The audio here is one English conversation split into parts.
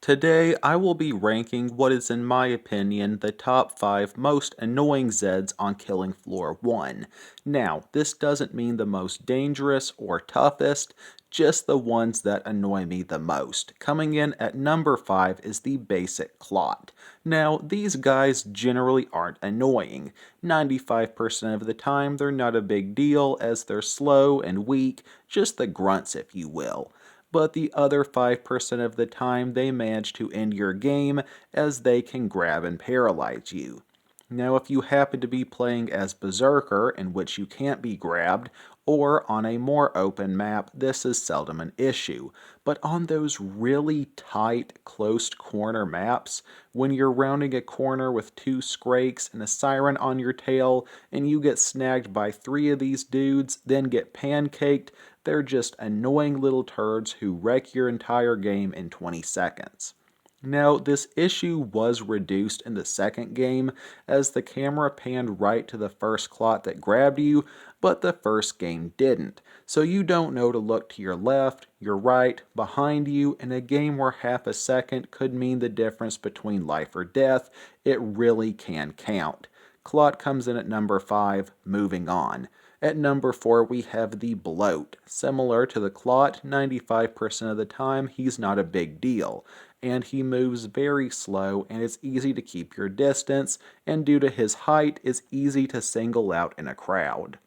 Today, I will be ranking what is, in my opinion, the top 5 most annoying Zeds on Killing Floor 1. Now, this doesn't mean the most dangerous or toughest, just the ones that annoy me the most. Coming in at number 5 is the basic Clot. Now, these guys generally aren't annoying. 95% of the time, they're not a big deal as they're slow and weak, just the grunts if you will. But the other 5% of the time they manage to end your game as they can grab and paralyze you. Now, if you happen to be playing as Berserker, in which you can't be grabbed, or on a more open map, this is seldom an issue. But on those really tight, close corner maps, when you're rounding a corner with 2 Skrakes and a Siren on your tail, and you get snagged by 3 of these dudes, then get pancaked, they're just annoying little turds who wreck your entire game in 20 seconds. Now, this issue was reduced in the second game as the camera panned right to the first clot that grabbed you, but the first game didn't. So you don't know to look to your left, your right, behind you. In a game where half a second could mean the difference between life or death, it really can count. Clot comes in at number 5, moving on. At number 4, we have the Bloat. Similar to the Clot, 95% of the time he's not a big deal, and he moves very slow and it's easy to keep your distance, and due to his height, is easy to single out in a crowd.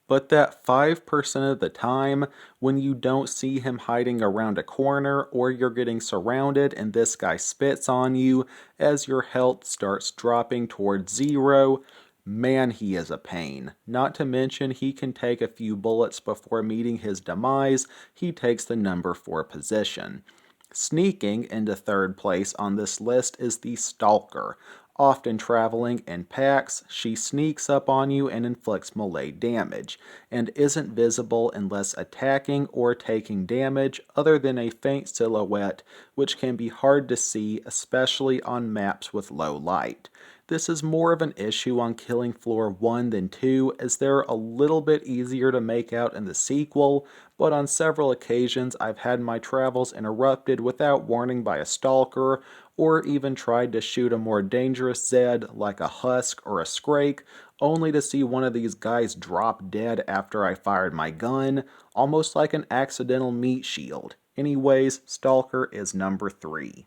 But that 5% of the time, when you don't see him hiding around a corner or you're getting surrounded and this guy spits on you as your health starts dropping towards 0, man, he is a pain. Not to mention, he can take a few bullets before meeting his demise. He takes the number 4 position. Sneaking into third place on this list is the Stalker. Often traveling in packs, she sneaks up on you and inflicts melee damage, and isn't visible unless attacking or taking damage other than a faint silhouette, which can be hard to see, especially on maps with low light. This is more of an issue on Killing Floor 1 than 2, as they're a little bit easier to make out in the sequel, but on several occasions I've had my travels interrupted without warning by a stalker, or even tried to shoot a more dangerous Zed like a Husk or a Skrake, only to see one of these guys drop dead after I fired my gun, almost like an accidental meat shield. Anyways, Stalker is number 3.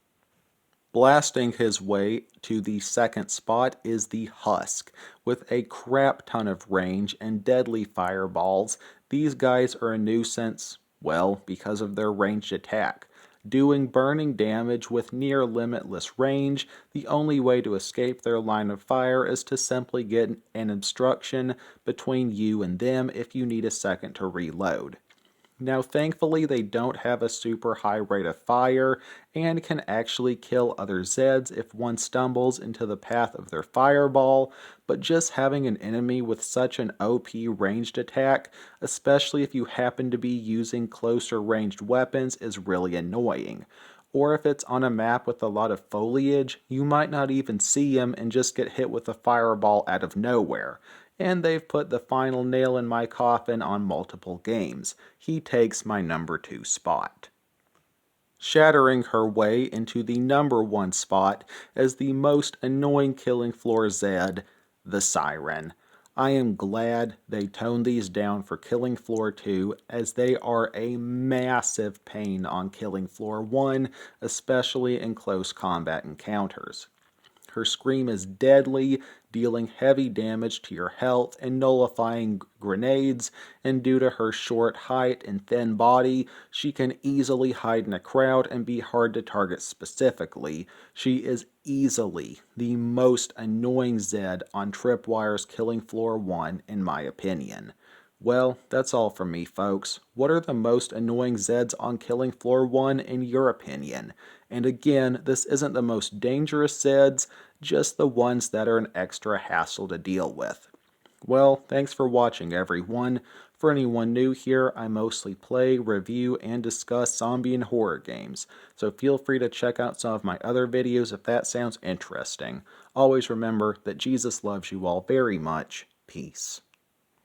Blasting his way to the second spot is the Husk. With a crap ton of range and deadly fireballs, these guys are a nuisance, well, because of their ranged attack. Doing burning damage with near limitless range, the only way to escape their line of fire is to simply get an obstruction between you and them if you need a second to reload. Now, thankfully, they don't have a super high rate of fire and can actually kill other Zeds if one stumbles into the path of their fireball, but just having an enemy with such an OP ranged attack, especially if you happen to be using closer ranged weapons, is really annoying. Or if it's on a map with a lot of foliage, you might not even see him and just get hit with a fireball out of nowhere. And they've put the final nail in my coffin on multiple games. He takes my number 2 spot. Shattering her way into the number 1 spot as the most annoying Killing Floor Zed, the Siren. I am glad they toned these down for Killing Floor 2, as they are a massive pain on Killing Floor 1, especially in close combat encounters. Her scream is deadly, dealing heavy damage to your health and nullifying grenades, and due to her short height and thin body, she can easily hide in a crowd and be hard to target specifically. She is easily the most annoying Zed on Tripwire's Killing Floor 1 in my opinion. Well, that's all from me, folks. What are the most annoying Zeds on Killing Floor 1 in your opinion? And again, this isn't the most dangerous Zeds, just the ones that are an extra hassle to deal with. Well, thanks for watching, everyone. For anyone new here, I mostly play, review, and discuss zombie and horror games, so feel free to check out some of my other videos if that sounds interesting. Always remember that Jesus loves you all very much. Peace.